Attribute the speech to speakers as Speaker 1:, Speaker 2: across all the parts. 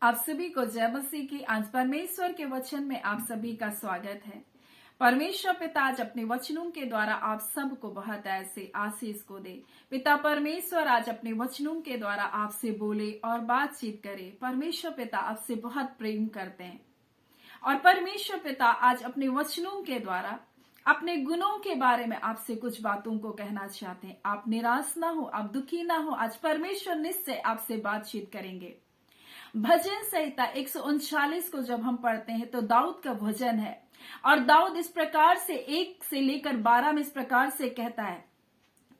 Speaker 1: आप सभी को जय मसीह की। आज परमेश्वर के वचन में आप सभी का स्वागत है। परमेश्वर पिता आज अपने वचनों के द्वारा आप सबको बहुत ऐसे आशीष को दे। पिता परमेश्वर आज अपने वचनों के द्वारा आपसे बोले और बातचीत करे। परमेश्वर पिता आपसे बहुत प्रेम करते हैं और परमेश्वर पिता आज अपने वचनों के द्वारा अपने गुणों के बारे में आपसे कुछ बातों को कहना चाहते हैं। आप निराश ना हो, आप दुखी ना हो। आज परमेश्वर निश्चय आपसे बातचीत करेंगे। भजन संहिता 139 को जब हम पढ़ते हैं तो दाऊद का भजन है और दाऊद इस प्रकार से 1 से लेकर 12 में इस प्रकार से कहता है।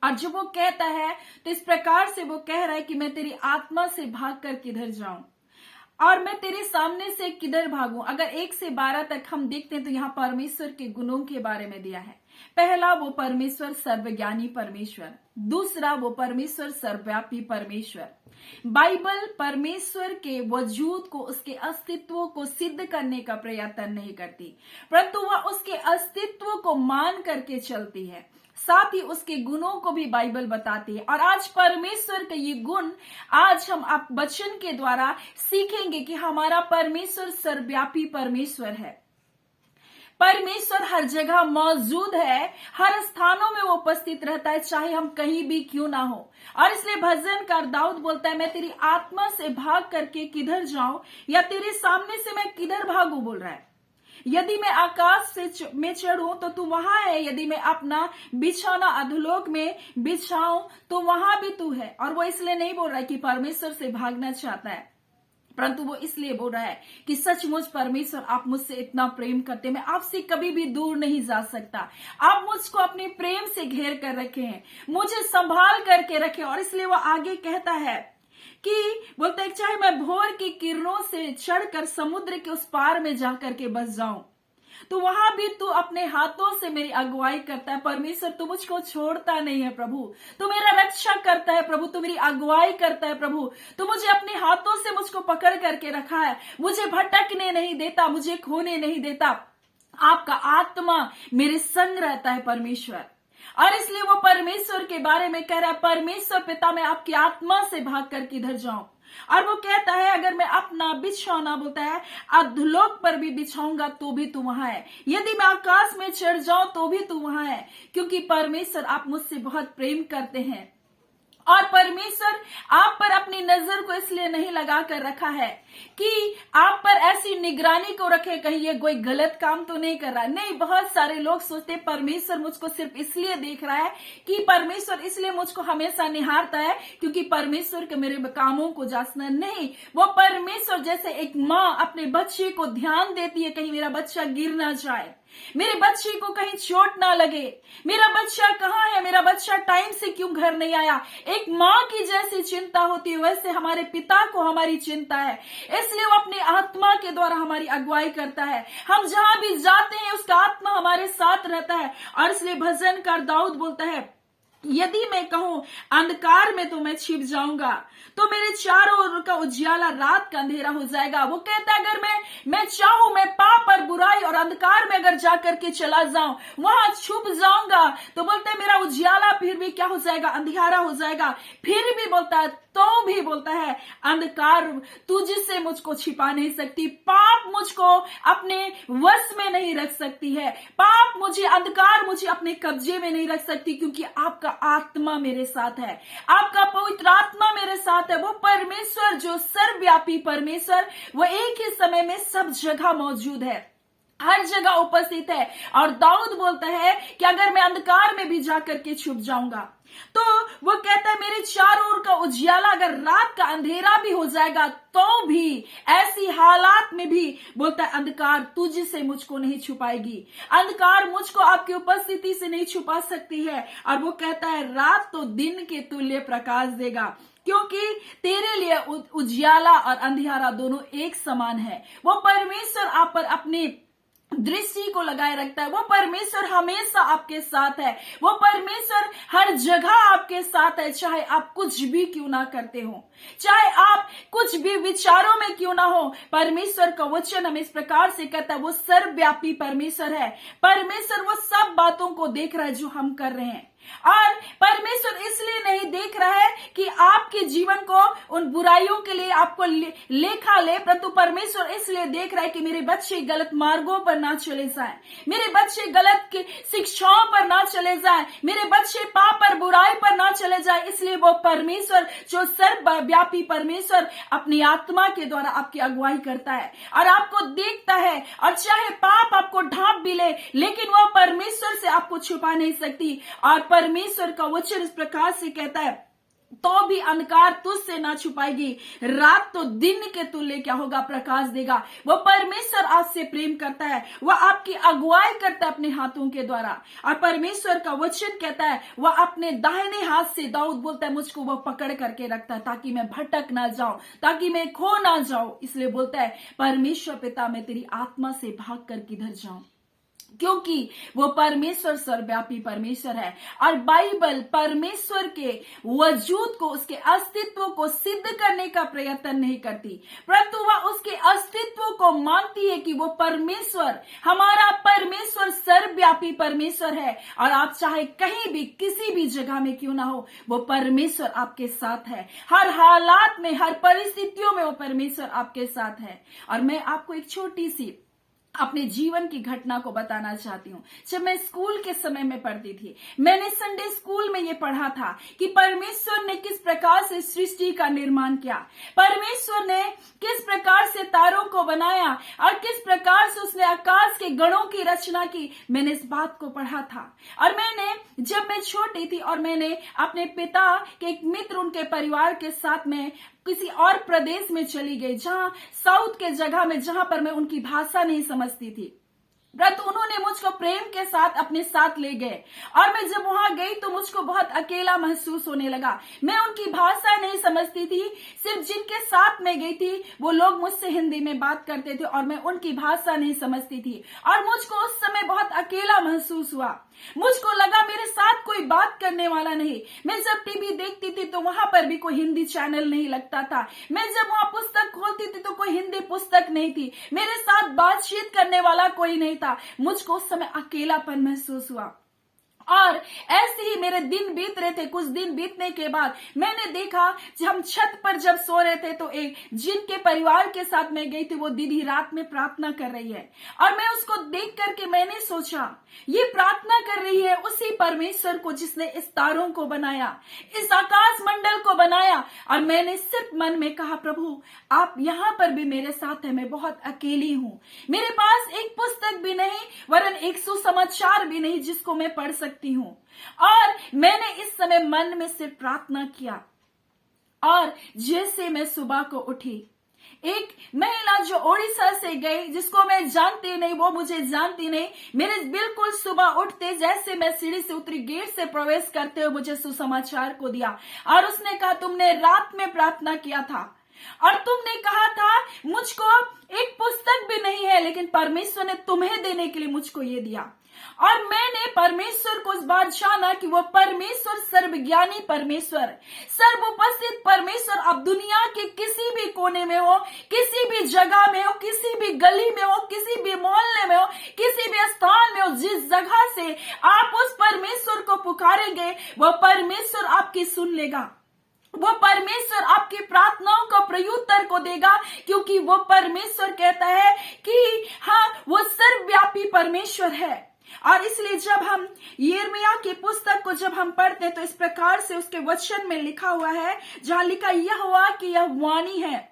Speaker 1: और जब वो कहता है तो इस प्रकार से वो कह रहा है कि मैं तेरी आत्मा से भाग कर किधर जाऊं और मैं तेरे सामने से किधर भागूं। अगर 1 से 12 तक हम देखते हैं तो यहाँ परमेश्वर के गुणों के बारे में दिया है। पहला, वो परमेश्वर सर्वज्ञानी परमेश्वर। दूसरा, वो परमेश्वर सर्वव्यापी परमेश्वर। बाइबल परमेश्वर के वजूद को, उसके अस्तित्व को सिद्ध करने का प्रयत्न नहीं करती, परंतु वह उसके अस्तित्व को मान करके चलती है। साथ ही उसके गुणों को भी बाइबल बताती है। और आज परमेश्वर के ये गुण आज हम आप वचन के द्वारा सीखेंगे कि हमारा परमेश्वर सर्वव्यापी परमेश्वर है। परमेश्वर हर जगह मौजूद है, हर स्थानों में वो उपस्थित रहता है, चाहे हम कहीं भी क्यों ना हो। और इसलिए भजनकार दाऊद बोलता है, मैं तेरी आत्मा से भाग करके किधर जाऊं या तेरे सामने से मैं किधर भागूं। बोल रहा है, यदि मैं आकाश से में चढ़ूं तो तू वहां है, यदि मैं अपना बिछौना अधोलोक में बिछाऊं तो वहां भी तू है। और वो इसलिए नहीं बोल रहा है कि परमेश्वर से भागना चाहता है, परंतु वो इसलिए बोल रहा है कि सचमुच परमेश्वर आप मुझसे इतना प्रेम करते हैं, मैं आपसे कभी भी दूर नहीं जा सकता। आप मुझको अपने प्रेम से घेर कर रखे हैं, मुझे संभाल करके रखे। और इसलिए वो आगे कहता है कि बोलता है, चाहे मैं भोर की किरणों से चढ़कर समुद्र के उस पार में जाकर के बस जाऊं तो वहां भी तू अपने हाथों से मेरी अगुवाई करता है। परमेश्वर तू मुझको छोड़ता नहीं है प्रभु, तू मेरा रक्षा करता है प्रभु, तू मेरी अगुवाई करता है प्रभु, तू मुझे अपने हाथों से मुझको पकड़ करके रखा है, मुझे भटकने नहीं देता, मुझे खोने नहीं देता। आपका आत्मा मेरे संग रहता है परमेश्वर। और इसलिए वो परमेश्वर के बारे में कह रहा है, परमेश्वर पिता मैं आपकी आत्मा से भाग कर किधर जाऊं। और वो कहता है, अगर मैं अपना बिछौना, बोलता है, अधोलोक पर भी बिछाऊंगा तो भी तू वहां है, यदि मैं आकाश में चढ़ जाऊं तो भी तू वहां है। क्योंकि परमेश्वर आप मुझसे बहुत प्रेम करते हैं और परमेश्वर आप पर अपनी नजर को इसलिए नहीं लगा कर रखा है कि आप पर ऐसी निगरानी को रखे कहीं ये कोई गलत काम तो नहीं कर रहा। नहीं, बहुत सारे लोग सोचते परमेश्वर मुझको सिर्फ इसलिए देख रहा है कि परमेश्वर इसलिए मुझको हमेशा निहारता है क्योंकि परमेश्वर के मेरे कामों को जांचना। नहीं, वो परमेश्वर जैसे एक माँ अपने बच्चे को ध्यान देती है, कहीं मेरा बच्चा गिर ना जाए, मेरे बच्चे को कहीं चोट ना लगे, मेरा बच्चा कहाँ है, मेरा बच्चा टाइम से क्यों घर नहीं आया। एक माँ की जैसी चिंता होती है वैसे हमारे पिता को हमारी चिंता है। इसलिए वो अपनी आत्मा के द्वारा हमारी अगुवाई करता है। हम जहां भी जाते हैं उसका आत्मा हमारे साथ रहता है। और इसलिए भजनकार दाऊद बोलता है, यदि मैं कहूं अंधकार में तो मैं छिप जाऊंगा तो मेरे चारों ओर का उजियाला रात का अंधेरा हो जाएगा। वो कहता है, अगर मैं चाहूं, मैं पाप और बुराई और अंधकार में अगर जाकर के चला जाऊं, वहां छुप जाऊंगा, तो बोलता है मेरा उजियाला फिर भी क्या हो जाएगा, अंधेरा हो जाएगा। फिर भी बोलता है, तो भी बोलता है, अंधकार तुझसे मुझको छिपा नहीं सकती, पाप मुझको अपने वश में नहीं रख सकती है, पाप मुझे, अंधकार मुझे अपने कब्जे में नहीं रख सकती, क्योंकि आपका आत्मा मेरे साथ है, आपका पवित्र आत्मा मेरे साथ है। वो परमेश्वर जो सर्वव्यापी परमेश्वर, वो एक ही समय में सब जगह मौजूद है, हर जगह उपस्थित है। और दाऊद बोलता है कि अगर मैं अंधकार में भी जाकर के छुप जाऊंगा, तो वो कहता है मेरे चारों ओर का उजियाला, अगर रात का अंधेरा भी हो जाएगा तो भी, ऐसी हालात में भी बोलता है अंधकार तुझसे मुझको नहीं छुपाएगी, अंधकार मुझको आपकी उपस्थिति से नहीं छुपा सकती है। और वो कहता है रात तो दिन के तुल्य प्रकाश देगा, क्योंकि तेरे लिए उजियाला और अंधियारा दोनों एक समान है। वो परमेश्वर आप पर अपनी दृष्टि को लगाए रखता है। वो परमेश्वर हमेशा आपके साथ है, वो परमेश्वर हर जगह आपके साथ है, चाहे आप कुछ भी क्यों ना करते हो, चाहे आप कुछ भी विचारों में क्यों ना हो। परमेश्वर का वचन हमें इस प्रकार से कहता है, वो सर्वव्यापी परमेश्वर है। परमेश्वर वो सब बातों को देख रहा है जो हम कर रहे हैं। और परमेश्वर इसलिए नहीं देख रहा है कि आपके जीवन को उन बुराइयों के लिए आपको लेखा ले, परंतु परमेश्वर इसलिए देख रहा है कि मेरे बच्चे गलत मार्गों पर ना चले जाएं, मेरे बच्चे गलत की शिक्षाओं पर ना चले जाएं, मेरे बच्चे पाप पर बुराई पर ना चले जाएं। इसलिए वो परमेश्वर जो सर्वव्यापी परमेश्वर अपनी आत्मा के द्वारा आपकी अगुवाई करता है और आपको देखता है, और चाहे पाप आपको ढांप भी ले, लेकिन वह परमेश्वर से आपको छुपा नहीं सकती। और परमेश्वर का वचन इस प्रकार से कहता है, तो भी अंधकार तुझसे ना छुपाएगी, रात तो दिन के तुल्य क्या होगा, प्रकाश देगा। वो परमेश्वर आपसे प्रेम करता है, वह आपकी अगुवाई करता है अपने हाथों के द्वारा। और परमेश्वर का वचन कहता है, वह अपने दाहिने हाथ से, दाऊद बोलता है, मुझको वह पकड़ करके रखता है ताकि मैं भटक ना जाऊं, ताकि मैं खो ना जाऊं। इसलिए बोलता है, परमेश्वर पिता मैं तेरी आत्मा से भाग कर किधर जाऊं, क्योंकि वो परमेश्वर सर्वव्यापी परमेश्वर है। और बाइबल परमेश्वर के वजूद को, उसके अस्तित्व को सिद्ध करने का प्रयत्न नहीं करती, परंतु वह उसके अस्तित्व को मानती है कि वो परमेश्वर, हमारा परमेश्वर सर्वव्यापी परमेश्वर है। और आप चाहे कहीं भी किसी भी जगह में क्यों ना हो, वो परमेश्वर आपके साथ है। हर हालात में, हर परिस्थितियों में वो परमेश्वर आपके साथ है। और मैं आपको एक छोटी सी अपने जीवन की घटना को बताना चाहती हूँ। जब मैं स्कूल के समय में पढ़ती थी, मैंने संडे स्कूल में ये पढ़ा था कि परमेश्वर ने किस प्रकार से सृष्टि का निर्माण किया, परमेश्वर ने किस प्रकार से तारों को बनाया और किस प्रकार से उसने आकाश के गणों की रचना की। मैंने इस बात को पढ़ा था। और जब मैं छोटी थी और मैंने अपने पिता के एक मित्र, उनके परिवार के साथ में किसी और प्रदेश में चली गई, जहां साउथ के जगह में, जहां पर मैं उनकी भाषा नहीं समझती थी, परंतु उन्होंने मुझको प्रेम के साथ अपने साथ ले गए। और मैं जब वहां गई तो मुझको बहुत अकेला महसूस होने लगा। मैं उनकी भाषा नहीं समझती थी, सिर्फ जिनके साथ में गई थी वो लोग मुझसे हिंदी में बात करते थे और मैं उनकी भाषा नहीं समझती थी। और मुझको उस समय बहुत अकेला महसूस हुआ। मुझको लगा मेरे साथ कोई बात करने वाला नहीं। मैं जब टीवी देखती थी तो वहां पर भी कोई हिंदी चैनल नहीं लगता था। मैं जब वहां पुस्तक खोलती थी तो कोई हिंदी पुस्तक नहीं थी। मेरे साथ बातचीत करने वाला कोई नहीं था। मुझको उस समय अकेलापन महसूस हुआ। और ऐसे ही मेरे दिन बीत रहे थे। कुछ दिन बीतने के बाद मैंने देखा, जब हम छत पर जब सो रहे थे तो एक जिनके परिवार के साथ मैं गई थी, वो दीदी रात में प्रार्थना कर रही है। और मैं उसको देख करके मैंने सोचा, ये प्रार्थना कर रही है उसी परमेश्वर को जिसने इस तारों को बनाया, इस आकाश मंडल को बनाया। और मैंने सिर्फ मन में कहा, प्रभु आप यहाँ पर भी मेरे साथ है, मैं बहुत अकेली हूँ। मेरे पास एक पुस्तक भी नहीं, वरन एक सुसमाचार भी नहीं जिसको मैं पढ़ सकती हूँ। और मैंने इस समय मन में सिर्फ प्रार्थना किया। और जैसे मैं सुबह को उठी, एक महिला जो ओडिशा से गई, जिसको मैं जानती नहीं, वो मुझे जानती नहीं, मेरे बिल्कुल सुबह उठते जैसे मैं सीढ़ी से उतरी, गेट से प्रवेश करते हुए मुझे सुसमाचार को दिया। और उसने कहा, तुमने रात में प्रार्थना किया था और तुमने कहा था मुझको एक पुस्तक भी नहीं है, लेकिन परमेश्वर ने तुम्हें देने के लिए मुझको ये दिया। और मैंने परमेश्वर को इस बात जाना कि वो परमेश्वर सर्वज्ञानी परमेश्वर, सर्वोपस्थित परमेश्वर अब दुनिया के किसी भी कोने में हो, किसी भी जगह में हो, किसी भी गली में हो, किसी भी मोहल्ले में हो, किसी भी स्थान में हो, जिस जगह से आप उस परमेश्वर को पुकारेंगे, वो परमेश्वर आपकी सुन लेगा। वो परमेश्वर आपकी प्रार्थनाओं का प्रत्युत्तर को देगा, क्योंकि वो परमेश्वर कहता है कि हाँ, वो सर्वव्यापी परमेश्वर है। और इसलिए जब हम यिर्मयाह की पुस्तक को जब हम पढ़ते हैं तो इस प्रकार से उसके वचन में लिखा हुआ है, जहां लिखा यह हुआ कि यह वाणी है,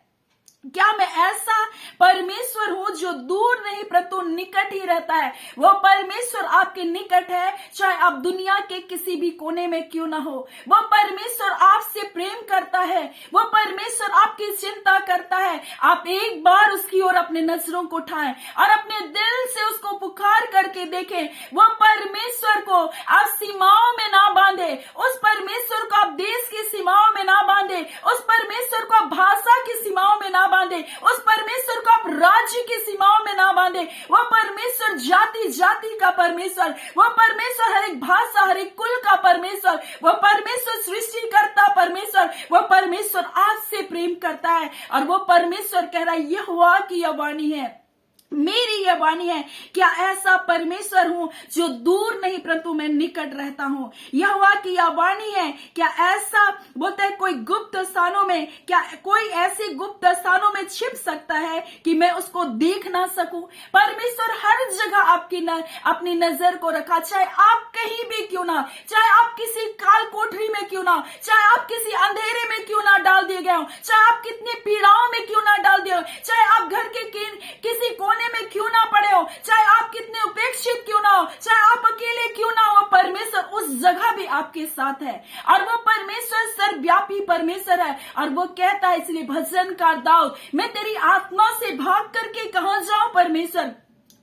Speaker 1: क्या मैं ऐसा परमेश्वर हूं जो दूर नहीं परंतु निकट ही रहता है। वो परमेश्वर आपके निकट है, चाहे आप दुनिया के किसी भी कोने में क्यों ना हो। वो परमेश्वर आपसे प्रेम करता है, वो परमेश्वर आपकी चिंता करता है। आप एक बार उसकी ओर अपने नजरों को उठाएं और अपने दिल से उसको पुकार करके देखें। वो परमेश्वर को आप सीमाओं में ना बांधे, उस परमेश्वर को आप देश की सीमाओं में ना बांधे, उस परमेश्वर को आप भाषा की सीमाओं में ना बांधे, उस परमेश्वर को आप राज्य की सीमाओं में ना बांधे। वो परमेश्वर जाति जाति का परमेश्वर, वो परमेश्वर हर एक भाषा, हर एक कुल का परमेश्वर, वो परमेश्वर सृष्टिकर्ता परमेश्वर, वो परमेश्वर आपसे प्रेम करता है। और वो परमेश्वर कह रहा है, यह हुआ कि यह वाणी है, मेरी यह वाणी है, क्या ऐसा परमेश्वर हूं जो दूर नहीं परंतु मैं निकट रहता हूं। यहोवा की यह वाणी है, क्या ऐसा बोलते हैं कोई गुप्त स्थानों में, क्या कोई ऐसे गुप्त स्थानों में छिप सकता है कि मैं उसको देख ना सकूं। परमेश्वर हर जगह अपनी नजर को रखा, चाहे आप कहीं भी क्यों ना, चाहे आप किसी काल कोठरी में क्यों ना, चाहे आप किसी अंधेरे में क्यों ना डाल दिए गए हो, चाहे आप कितनी पीड़ाओं में क्यों ना डाल दिए हो, चाहे आप घर के किसी कोने में क्यों ना पड़े हो, चाहे आप कितने उपेक्षित क्यों ना हो, चाहे आप अकेले क्यों ना हो, परमेश्वर उस जगह भी आपके साथ है। और वो परमेश्वर सर्वव्यापी परमेश्वर है। और वो कहता है, इसलिए भजनकार दाऊद, मैं तेरी आत्मा से भाग करके कहां जाऊं परमेश्वर,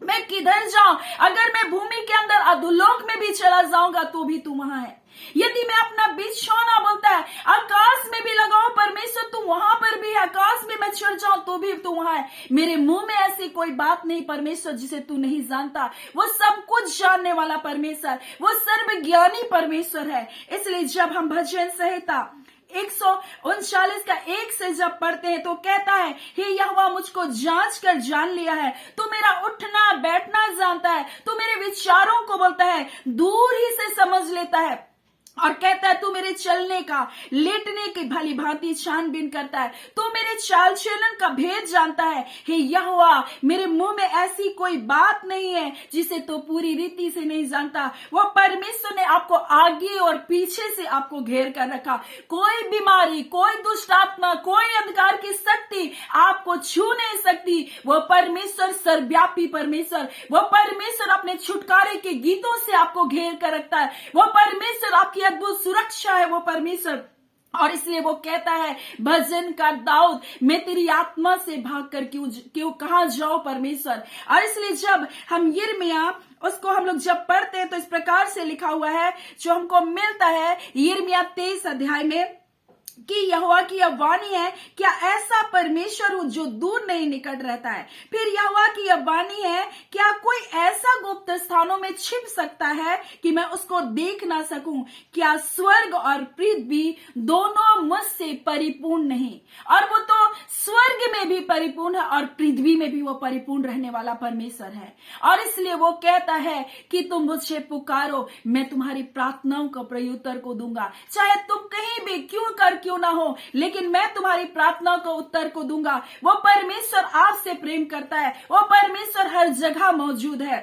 Speaker 1: मैं किधर जाऊं, अगर मैं भूमि के अंदर अधोलोक में भी चला जाऊंगा तो भी तू वहां है। यदि मैं अपना बिछौना बोलता है आकाश में भी लगाऊं परमेश्वर तू वहां पर भी है, आकाश में मैं चढ़ जाऊं तो भी तू वहां है। मेरे मुंह में ऐसी कोई बात नहीं परमेश्वर जिसे तू नहीं जानता। वो सब कुछ जानने वाला परमेश्वर, वो सर्वज्ञानी परमेश्वर है। इसलिए जब हम भजन संहिता 139 का 1 से जब पढ़ते हैं तो कहता है, हे यहोवा मुझको जांच कर जान लिया है, तू मेरा उठना बैठना जानता है, तू मेरे विचारों को बोलता है दूर ही से समझ लेता है। और कहता है तू मेरे चलने का लेटने की भली भांति छानबीन करता है, तू मेरे चाल चलन का भेद जानता है। हे यहोवा मेरे मुंह में ऐसी कोई बात नहीं है जिसे तो पूरी रीति से नहीं जानता। वो परमेश्वर ने आपको आगे और पीछे से आपको घेर कर रखा। कोई बीमारी, कोई दुष्ट आत्मा, कोई अंधकार की शक्ति आपको छू नहीं सकती। वो परमेश्वर सर्वव्यापी परमेश्वर, वो परमेश्वर अपने छुटकारे के गीतों से आपको घेर कर रखता है। वो परमेश्वर आपकी अद्भुत सुरक्षा है वो परमेश्वर। और इसलिए वो कहता है भजनकार दाऊद, मैं तेरी आत्मा से भाग कर क्यों कहां जाओ परमेश्वर। और इसलिए जब हम यिर्मयाह उसको हम लोग जब पढ़ते हैं तो इस प्रकार से लिखा हुआ है जो हमको मिलता है यिर्मयाह 23 अध्याय में कि यहोवा की यह वाणी है, क्या ऐसा परमेश्वर हूं जो दूर नहीं निकट रहता है। फिर यहोवा की यह वाणी है, क्या कोई ऐसा गुप्त स्थानों में छिप सकता है कि मैं उसको देख ना सकूं। क्या स्वर्ग और पृथ्वी दोनों मुझसे परिपूर्ण नहीं। और वो तो स्वर्ग में भी परिपूर्ण है और पृथ्वी में भी वो परिपूर्ण रहने वाला परमेश्वर है। और इसलिए वो कहता है कि तुम मुझसे पुकारो, मैं तुम्हारी प्रार्थनाओं को प्रत्युत्तर को दूंगा। चाहे तुम कहीं भी क्यों ना हो, लेकिन मैं तुम्हारी प्रार्थना को उत्तर को दूंगा। वो परमेश्वर आपसे प्रेम करता है। वो परमेश्वर हर जगह मौजूद है।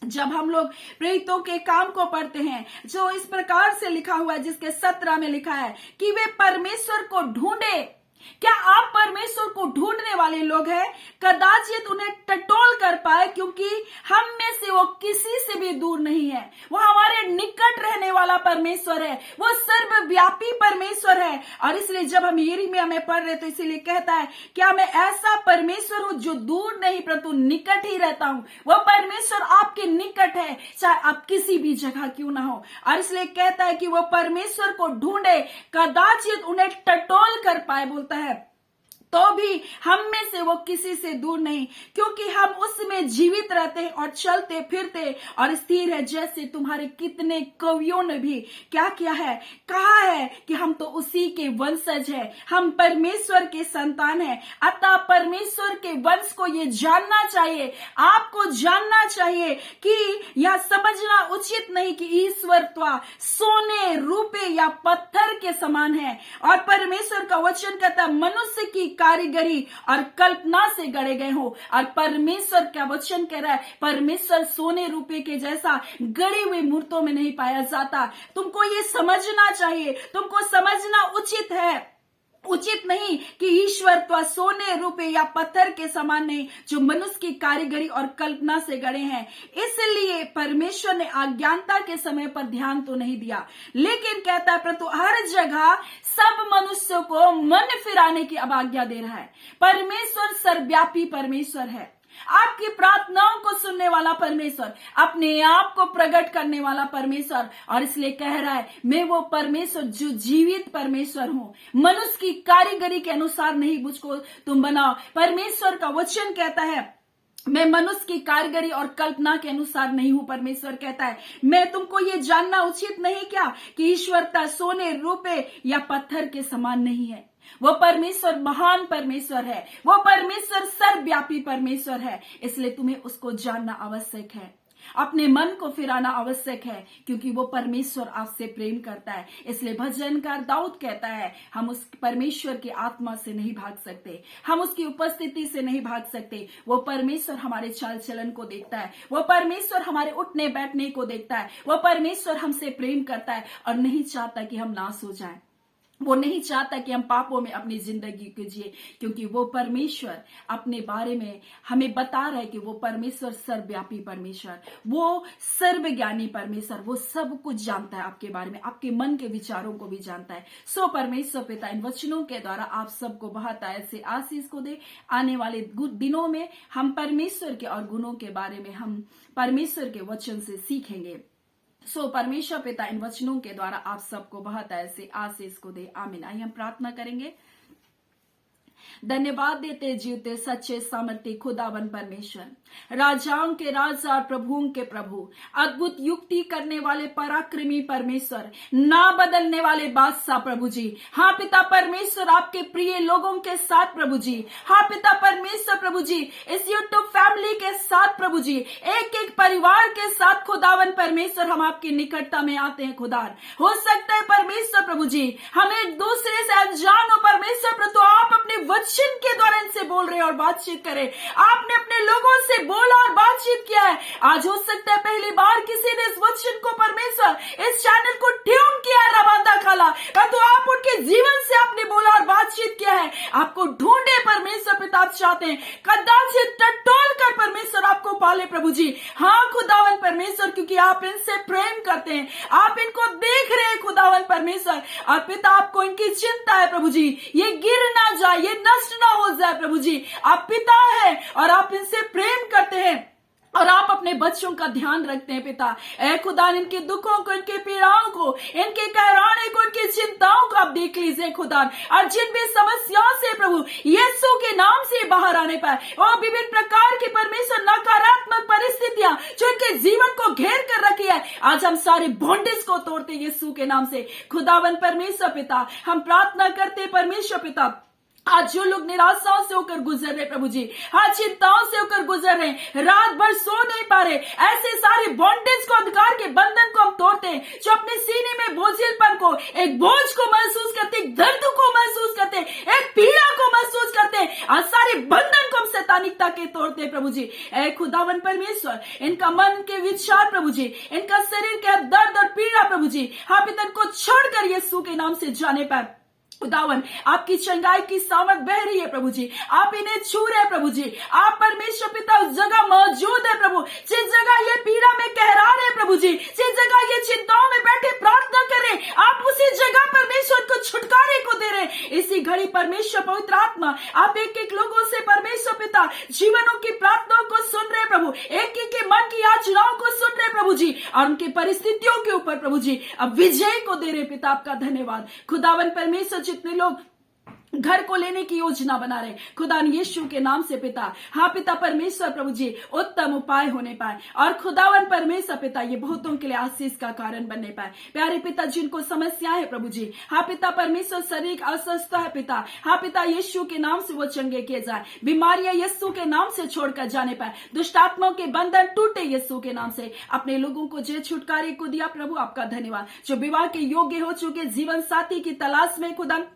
Speaker 1: जब हम लोग प्रेरितों के काम को पढ़ते हैं जो इस प्रकार से लिखा हुआ है, जिसके 17 में लिखा है कि वे परमेश्वर को ढूंढे। क्या आप परमेश्वर को ढूंढने वाले लोग हैं? कदाचित उन्हें टटोल कर पाए, क्योंकि हम में से वो किसी से भी दूर नहीं है। वो हमारे निकट रहने वाला परमेश्वर है, वो सर्वव्यापी परमेश्वर है। और इसलिए जब हम यिर्मयाह में पढ़ रहे तो इसीलिए कहता है, क्या मैं ऐसा परमेश्वर हूं जो दूर नहीं परंतु निकट ही रहता हूं। वो परमेश्वर आपके निकट है, चाहे आप किसी भी जगह क्यों ना हो। और इसलिए कहता है कि वो परमेश्वर को ढूंढे, कदाचित उन्हें टटोल कर पाए, बोलता है तो भी हम में से वो किसी से दूर नहीं, क्योंकि हम उसमें जीवित रहते हैं और चलते फिरते और स्थिर है। जैसे तुम्हारे कितने कवियों ने भी क्या किया है, कहा है कि हम तो उसी के वंशज है, हम परमेश्वर के संतान है। अतः परमेश्वर के वंश को ये जानना चाहिए, आपको जानना चाहिए कि यह समझना उचित नहीं कि ईश्वरत्व सोने रूपे या पत्थर के समान है। और परमेश्वर का वचन कहता है मनुष्य की कारीगरी और कल्पना से गढ़े गए हो। और परमेश्वर का वचन कह रहा है परमेश्वर सोने रूपे के जैसा गढ़ी हुई मूर्तों में नहीं पाया जाता। तुमको ये समझना चाहिए, तुमको समझना उचित नहीं कि ईश्वर तो सोने रूपे या पत्थर के समान नहीं, जो मनुष्य की कारीगरी और कल्पना से गढ़े हैं। इसलिए परमेश्वर ने अज्ञानता के समय पर ध्यान तो नहीं दिया, लेकिन कहता है परंतु हर जगह सब मनुष्यों को मन फिराने की आज्ञा दे रहा है। परमेश्वर सर्वव्यापी परमेश्वर है, आपकी प्रार्थनाओं को सुनने वाला परमेश्वर, अपने आप को प्रकट करने वाला परमेश्वर। और इसलिए कह रहा है मैं वो परमेश्वर जो जीवित परमेश्वर हूं, मनुष्य की कारीगरी के अनुसार नहीं मुझको तुम बनाओ। परमेश्वर का वचन कहता है मैं मनुष्य की कारीगरी और कल्पना के अनुसार नहीं हूं। परमेश्वर कहता है मैं तुमको ये जानना उचित नहीं क्या कि ईश्वरता सोने रूपे या पत्थर के समान नहीं है। वो परमेश्वर महान परमेश्वर है, वो परमेश्वर सर्वव्यापी परमेश्वर है। इसलिए तुम्हें उसको जानना आवश्यक है, अपने मन को फिराना आवश्यक है, क्योंकि वो परमेश्वर आपसे प्रेम करता है। इसलिए भजनकार दाऊद कहता है, हम उस परमेश्वर की आत्मा से नहीं भाग सकते, हम उसकी उपस्थिति से नहीं भाग सकते। वो परमेश्वर हमारे चाल चलन को देखता है, वो परमेश्वर हमारे उठने बैठने को देखता है, वो परमेश्वर हमसे प्रेम करता है और नहीं चाहता कि हम नाश हो जाएं। वो नहीं चाहता कि हम पापों में अपनी जिंदगी को जिए, क्योंकि वो परमेश्वर अपने बारे में हमें बता रहा है कि वो परमेश्वर सर्वव्यापी परमेश्वर, वो सर्वज्ञानी परमेश्वर, वो सब कुछ जानता है आपके बारे में, आपके मन के विचारों को भी जानता है। सो परमेश्वर पिता इन वचनों के द्वारा आप सबको बहुत ऐसे आशीष को दे। आने वाले दिनों में हम परमेश्वर के और गुणों के बारे में हम परमेश्वर के वचन से सीखेंगे। सो परमेश्वर पिता इन वचनों के द्वारा आप सबको बहुत ऐसे आशीष को दे। आमीन। आइए हम प्रार्थना करेंगे। धन्यवाद देते जीवते सच्चे सामर्थ्य खुदावन परमेश्वर, राजाओं के राजा और प्रभुओं के प्रभु, अद्भुत युक्ति करने वाले पराक्रमी परमेश्वर, ना बदलने वाले बादशाह प्रभु जी। हाँ पिता परमेश्वर, आपके प्रिय लोगों के साथ प्रभु जी, हाँ पिता परमेश्वर प्रभु जी, इस यूट्यूब फैमिली के साथ प्रभु जी, एक एक परिवार के साथ खुदावन परमेश्वर हम आपकी निकटता में आते हैं। खुदा हो सकता है परमेश्वर प्रभु जी हम एक दूसरे से अनजान हो परमेश्वर, परंतु आप अपने वचन के द्वारा इनसे बोल रहे और बातचीत करें। आपने अपने लोगों से बोला और बातचीत किया है। आज हो सकता है पहली बार किसी ने इस वचन को परमेश्वर इस चैनल को ट्यून किया है रवांदा खाला, तो आप उनके जीवन से आपने बोला और बातचीत किया है। आपको ढूंढे परमेश्वर पिता, आप चाहते हैं कदाचित टटोल कर परमेश्वर आपको पाले प्रभु जी। हाँ खुदावन परमेश्वर, क्योंकि आप इनसे प्रेम करते हैं, आप इनको देख रहे हैं खुदावन परमेश्वर, और पिता आपको इनकी चिंता है प्रभु जी, ये गिर ना जाए, ये नष्ट ना हो जाए प्रभु जी। आप पिता है और आप इनसे प्रेम करते हैं और आप अपने बच्चों का ध्यान रखते हैं पिता। ऐ खुदा, इनके दुखों को, इनके पीड़ाओं को, इनके कहराने को, इनकी चिंताओं को आप देख लीजिए खुदा, और जिन भी समस्याओं से प्रभु यीशु के नाम से बाहर आने पाए, और विभिन्न प्रकार की परमेश्वर नकारात्मक परिस्थितियां जो इनके जीवन को घेर कर रखी है, आज हम सारे बॉन्डेज को तोड़ते यीशु के नाम से। खुदावन परमेश्वर पिता, हम प्रार्थना करते परमेश्वर पिता, आज जो लोग निराशाओं से होकर गुजर रहे प्रभु जी, आज चिंताओं से होकर गुजर रहे, रात भर सो नहीं पा रहे, ऐसे सारे बॉन्डेज को, अंधकार के बंधन को हम तोड़ते हैं। जो अपने सीने में बोझिलपन को, एक बोझ को महसूस करते, एक दर्द को महसूस करते, एक पीड़ा को महसूस करते, आज सारे बंधन को हम शैतानिकता के तोड़ते प्रभु जी। ऐ खुदावन परमेश्वर, इनका मन के विचार प्रभु जी, इनका शरीर के दर्द और पीड़ा प्रभु जी, हाँ पिता को छोड़कर यीशु के नाम से जाने पाए। खुदावन, आपकी चंगाई की सामर्थ बह रही है प्रभु जी, आप इन्हें छू रहे प्रभु जी। आप परमेश्वर पिता उस जगह मौजूद है प्रभु, जिस जगह ये पीड़ा में कहरा रहे प्रभु जी, जिस जगह ये चिंताओं में बैठे प्रार्थना कर रहे, आप उसी जगह परमेश्वर को छुटकारे को दे रहे। इसी घड़ी परमेश्वर पवित्र आत्मा, आप एक एक लोगों से परमेश्वर पिता जीवनों की प्रार्थनाओं को सुन रहे प्रभु, एक एक के मन की याचनाओं को सुन रहे प्रभु जी, और उनके परिस्थितियों के ऊपर प्रभु जी अब विजय को दे रहे पिता। आपका धन्यवाद खुदावन परमेश्वर। जितने लोग घर को लेने की योजना बना रहे खुदा यीशु के नाम से पिता, हाँ पिता परमेश्वर प्रभु जी उत्तम उपाय होने पाए, और खुदावन परमेश्वर पिता ये बहुतों के लिए आशीष का कारण बनने पाए। प्यारे पिता, जिनको समस्या है प्रभु जी, हाँ पिता परमेश्वर शारीरिक अस्वस्थता है पिता, हाँ पिता यीशु के नाम से वो चंगे किए जाए, बीमारियां यीशु के नाम से छोड़कर जाने पाए, दुष्ट आत्माओं के बंधन टूटे यीशु के नाम से। अपने लोगों को जो छुटकारे को दिया प्रभु, आपका धन्यवाद। जो विवाह के योग्य हो चुके जीवन साथी की तलाश में खुदा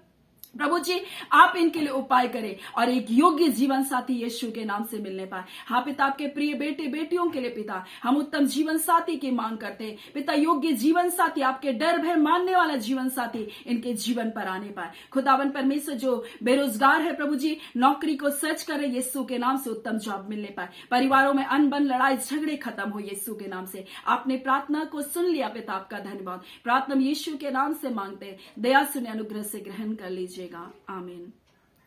Speaker 1: प्रभु जी, आप इनके लिए उपाय करें और एक योग्य जीवन साथी यीशु के नाम से मिलने पाए। हाँ पिता, आपके प्रिय बेटे बेटियों के लिए पिता हम उत्तम जीवन साथी की मांग करते हैं पिता, योग्य जीवन साथी, आपके डर भय मानने वाला जीवन साथी इनके जीवन पर आने पाए। खुदावन परमेश्वर, जो बेरोजगार है प्रभु जी, नौकरी को सर्च करे यीशु के नाम से उत्तम जॉब मिलने पाए। परिवारों में अनबन लड़ाई झगड़े खत्म हो यीशु के नाम से। आपने प्रार्थना को सुन लिया पिता, आपका धन्यवाद। प्रार्थना यीशु के नाम से मांगते, दया सुने, अनुग्रह से ग्रहण कर लीजिए। आमीन।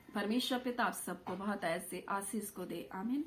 Speaker 1: परमेश्वर पिता आप सबको बहुत ऐसे आशीष को दे। आमीन।